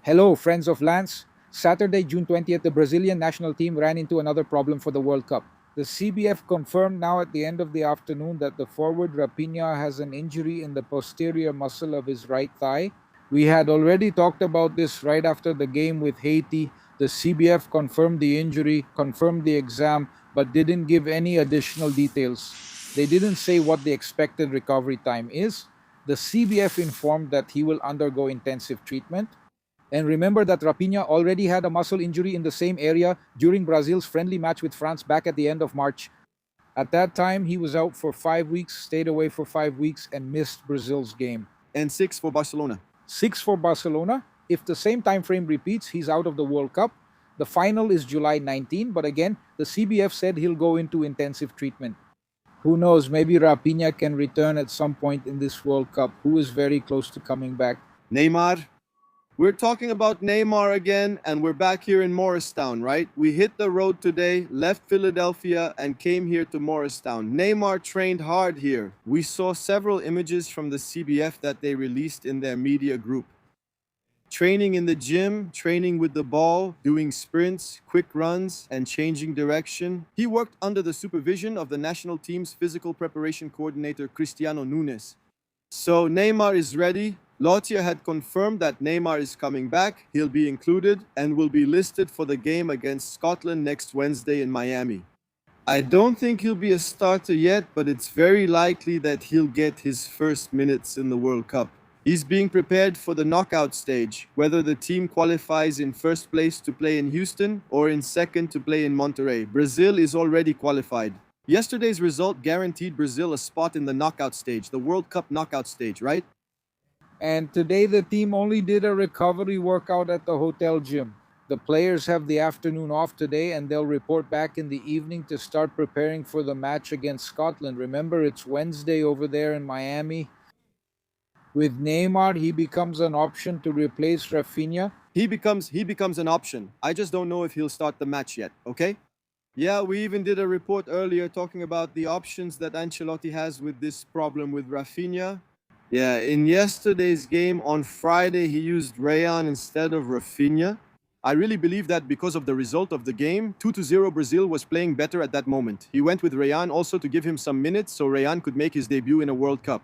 Hello, friends of Lance. Saturday, June 20th, the Brazilian national team ran into another problem for the World Cup. The CBF confirmed now at the end of the afternoon that the forward Raphinha has an injury in the posterior muscle of his right thigh. We had already talked about this right after the game with Haiti. The CBF confirmed the injury, confirmed the exam, but didn't give any additional details. They didn't say what the expected recovery time is. The CBF informed that he will undergo intensive treatment. And remember that Raphinha already had a muscle injury in the same area during Brazil's friendly match with France back at the end of March. At that time, he was out for 5 weeks, stayed away for 5 weeks, and missed Brazil's game. And 6 for Barcelona. 6 for Barcelona. If the same time frame repeats, he's out of the World Cup. The final is July 19, but again, the CBF said he'll go into intensive treatment. Who knows, maybe Raphinha can return at some point in this World Cup, who is very close to coming back. Neymar. We're talking about Neymar again, and we're back here in Morristown, right? We hit the road today, left Philadelphia, and came here to Morristown. Neymar trained hard here. We saw several images from the CBF that they released in their media group. Training in the gym, training with the ball, doing sprints, quick runs, and changing direction. He worked under the supervision of the national team's physical preparation coordinator, Cristiano Nunes. So Neymar is ready. Lotia had confirmed that Neymar is coming back, he'll be included, and will be listed for the game against Scotland next Wednesday in Miami. I don't think he'll be a starter yet, but it's very likely that he'll get his first minutes in the World Cup. He's being prepared for the knockout stage, whether the team qualifies in first place to play in Houston or in second to play in Monterrey. Brazil is already qualified. Yesterday's result guaranteed Brazil a spot in the knockout stage, the World Cup knockout stage, right? And today the team only did a recovery workout at the hotel gym. The players have the afternoon off today and they'll report back in the evening to start preparing for the match against Scotland. Remember, it's Wednesday over there in Miami. With Neymar, he becomes an option to replace Raphinha. He becomes an option. I just don't know if he'll start the match yet, okay? Yeah, we even did a report earlier talking about the options that Ancelotti has with this problem with Raphinha. Yeah, in yesterday's game on Friday, he used Rayan instead of Raphinha. I really believe that because of the result of the game, 2-0 Brazil was playing better at that moment. He went with Rayan also to give him some minutes so Rayan could make his debut in a World Cup.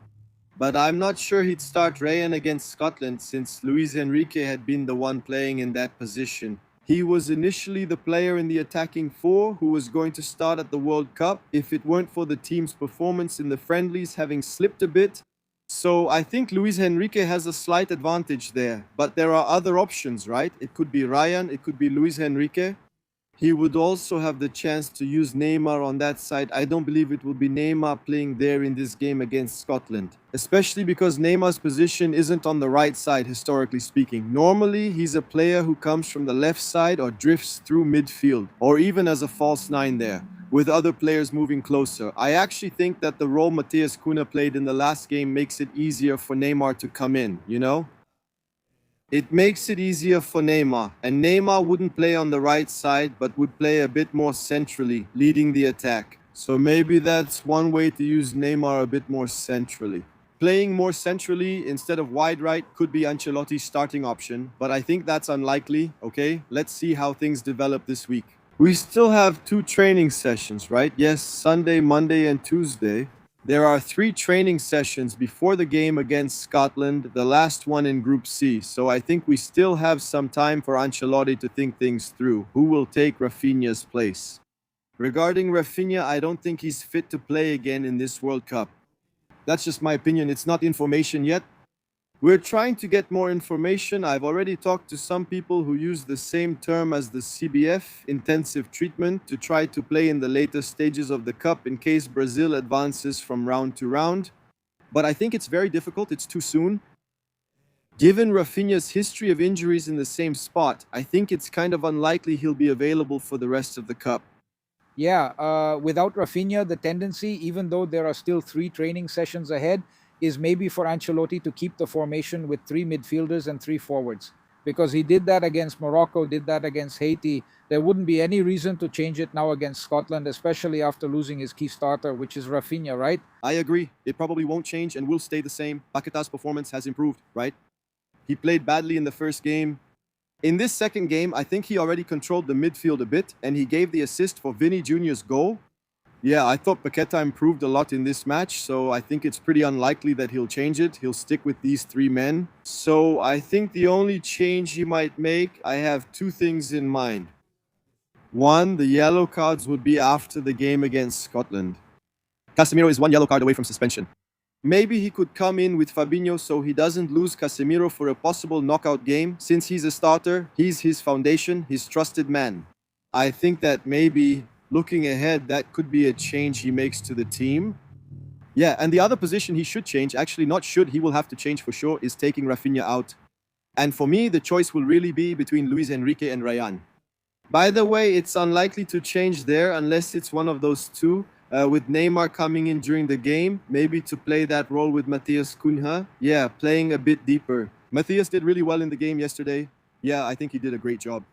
But I'm not sure he'd start Rayan against Scotland since Luis Enrique had been the one playing in that position. He was initially the player in the attacking four who was going to start at the World Cup if it weren't for the team's performance in the friendlies having slipped a bit. So I think Luis Enrique has a slight advantage there, but there are other options, right? It could be Ryan, it could be Luis Enrique. He would also have the chance to use Neymar on that side. I don't believe it will be Neymar playing there in this game against Scotland, especially because Neymar's position isn't on the right side, historically speaking. Normally, he's a player who comes from the left side or drifts through midfield, or even as a false nine there, with other players moving closer. I actually think that the role Matheus Cunha played in the last game makes it easier for Neymar to come in, you know? It makes it easier for Neymar, and Neymar wouldn't play on the right side, but would play a bit more centrally, leading the attack. So maybe that's one way to use Neymar a bit more centrally. Playing more centrally instead of wide right could be Ancelotti's starting option, but I think that's unlikely, okay? Let's see how things develop this week. We still have 2 training sessions, right? Yes, Sunday, Monday, and Tuesday. There are 3 training sessions before the game against Scotland, the last one in Group C, so I think we still have some time for Ancelotti to think things through. Who will take Raphinha's place? Regarding Raphinha, I don't think he's fit to play again in this World Cup. That's just my opinion, it's not information yet. We're trying to get more information. I've already talked to some people who use the same term as the CBF, intensive treatment, to try to play in the later stages of the Cup in case Brazil advances from round to round. But I think it's very difficult, it's too soon. Given Raphinha's history of injuries in the same spot, I think it's kind of unlikely he'll be available for the rest of the Cup. Yeah, without Raphinha, the tendency, even though there are still 3 training sessions ahead, is maybe for Ancelotti to keep the formation with 3 midfielders and 3 forwards. Because he did that against Morocco, did that against Haiti. There wouldn't be any reason to change it now against Scotland, especially after losing his key starter, which is Raphinha, right? I agree. It probably won't change and will stay the same. Paqueta's performance has improved, right? He played badly in the first game. In this second game, I think he already controlled the midfield a bit, and he gave the assist for Vini Jr.'s goal. Yeah, I thought Paqueta improved a lot in this match, so I think it's pretty unlikely that he'll change it. He'll stick with these three men. So I think the only change he might make, I have two things in mind. One, the yellow cards would be after the game against Scotland. Casemiro is one yellow card away from suspension. Maybe he could come in with Fabinho so he doesn't lose Casemiro for a possible knockout game. Since he's a starter, he's his foundation, his trusted man. I think that maybe looking ahead, that could be a change he makes to the team. Yeah, and the other position he should change, actually not should, he will have to change for sure, is taking Raphinha out. And for me, the choice will really be between Luis Enrique and Ryan. By the way, it's unlikely to change there unless it's one of those two. With Neymar coming in during the game, maybe to play that role with Matheus Cunha. Yeah, playing a bit deeper. Matheus did really well in the game yesterday. Yeah, I think he did a great job.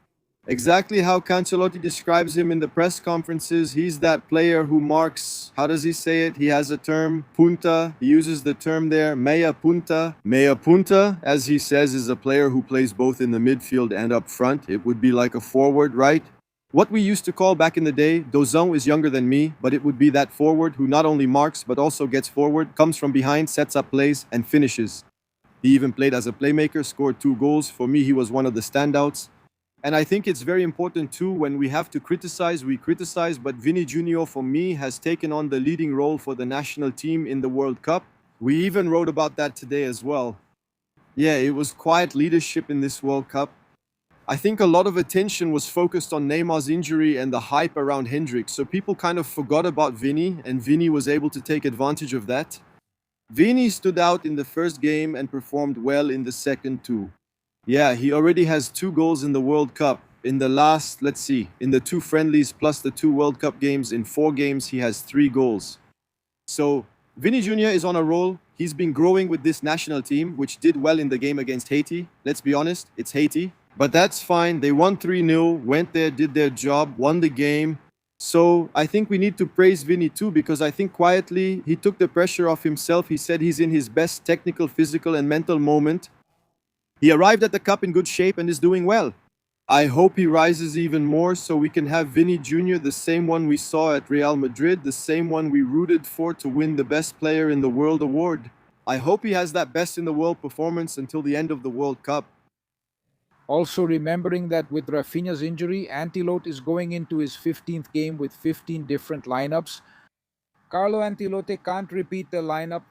Exactly how Cancelotti describes him in the press conferences. He's that player who marks, how does he say it? He has a term, punta. He uses the term there, meia punta. Meia punta, as he says, is a player who plays both in the midfield and up front. It would be like a forward, right? What we used to call back in the day, Dozão is younger than me, but it would be that forward who not only marks but also gets forward, comes from behind, sets up plays, and finishes. He even played as a playmaker, scored 2 goals. For me, he was one of the standouts. And I think it's very important too, when we have to criticize, we criticize, but Vini Jr. for me has taken on the leading role for the national team in the World Cup. We even wrote about that today as well. Yeah, it was quiet leadership in this World Cup. I think a lot of attention was focused on Neymar's injury and the hype around Hendrik, so people kind of forgot about Vini, and Vini was able to take advantage of that. Vini stood out in the first game and performed well in the second too. Yeah, he already has 2 goals in the World Cup. In the last, let's see, in the 2 friendlies plus the 2 World Cup games, in 4 games, he has 3 goals. So, Vini Jr. is on a roll. He's been growing with this national team, which did well in the game against Haiti. Let's be honest, it's Haiti. But that's fine. They won 3-0, went there, did their job, won the game. So I think we need to praise Vini too, because I think quietly he took the pressure off himself. He said he's in his best technical, physical, and mental moment. He arrived at the cup in good shape and is doing well. I hope he rises even more so we can have Vini Jr., the same one we saw at Real Madrid, the same one we rooted for to win the Best Player in the World award. I hope he has that best in the world performance until the end of the World Cup. Also remembering that with Raphinha's injury, Ancelotti is going into his 15th game with 15 different lineups. Carlo Ancelotti can't repeat the lineup.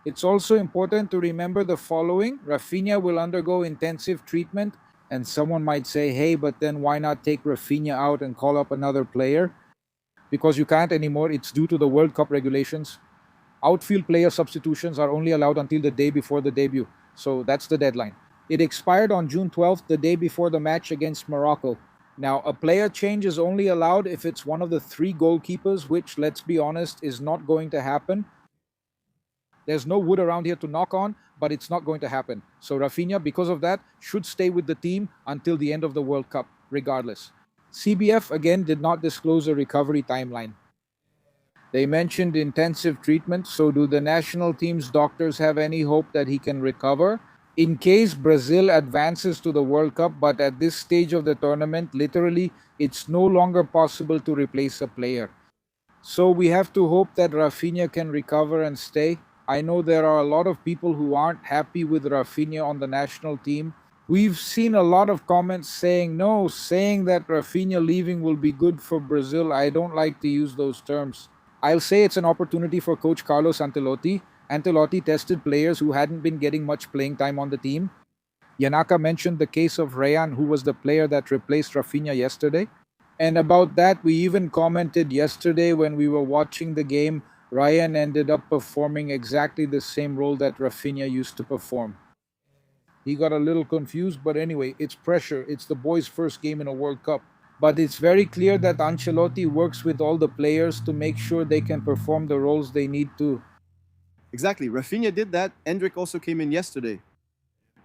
It's also important to remember the following. Raphinha will undergo intensive treatment, and someone might say, hey, but then why not take Raphinha out and call up another player? Because you can't anymore. It's due to the World Cup regulations. Outfield player substitutions are only allowed until the day before the debut. So that's the deadline. It expired on June 12th, the day before the match against Morocco. Now, a player change is only allowed if it's one of the 3 goalkeepers, which, let's be honest, is not going to happen. There's no wood around here to knock on, but it's not going to happen. So Raphinha, because of that, should stay with the team until the end of the World Cup, regardless. CBF, again, did not disclose a recovery timeline. They mentioned intensive treatment, so do the national team's doctors have any hope that he can recover? In case Brazil advances to the World Cup, but at this stage of the tournament, literally, it's no longer possible to replace a player. So we have to hope that Raphinha can recover and stay. I know there are a lot of people who aren't happy with Raphinha on the national team. We've seen a lot of comments saying that Raphinha leaving will be good for Brazil. I don't like to use those terms. I'll say it's an opportunity for Coach Carlos Ancelotti. Ancelotti tested players who hadn't been getting much playing time on the team. Yanaka mentioned the case of Ryan, who was the player that replaced Raphinha yesterday. And about that, we even commented yesterday when we were watching the game, Ryan ended up performing exactly the same role that Raphinha used to perform. He got a little confused, but anyway, it's pressure. It's the boys' first game in a World Cup. But it's very clear that Ancelotti works with all the players to make sure they can perform the roles they need to. Exactly, Raphinha did that. Hendrik also came in yesterday.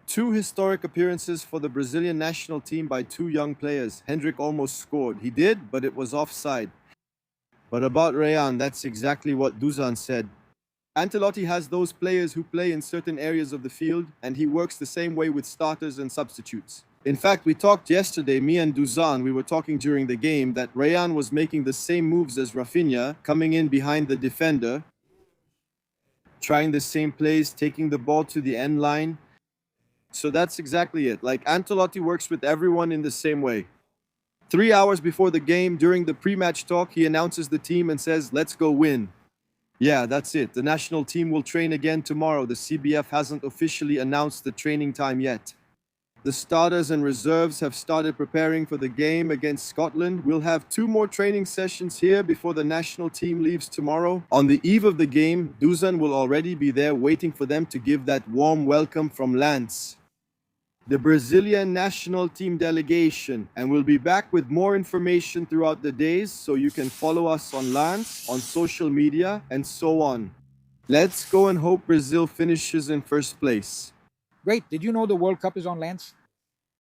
2 historic appearances for the Brazilian national team by 2 young players. Hendrik almost scored. He did, but it was offside. But about Rayan, that's exactly what Dusan said. Ancelotti has those players who play in certain areas of the field, and he works the same way with starters and substitutes. In fact, we talked yesterday, me and Duzan, we were talking during the game that Rayan was making the same moves as Raphinha, coming in behind the defender, trying the same plays, taking the ball to the end line. So that's exactly it. Like, Ancelotti works with everyone in the same way. 3 hours before the game, during the pre-match talk, he announces the team and says, "Let's go win." Yeah, that's it. The national team will train again tomorrow. The CBF hasn't officially announced the training time yet. The starters and reserves have started preparing for the game against Scotland. We'll have 2 more training sessions here before the national team leaves tomorrow. On the eve of the game, Dusan will already be there waiting for them to give that warm welcome from Lance, the Brazilian national team delegation. And we'll be back with more information throughout the days, so you can follow us on Lance, on social media, and so on. Let's go and hope Brazil finishes in first place. Great. Did you know the World Cup is on Lance?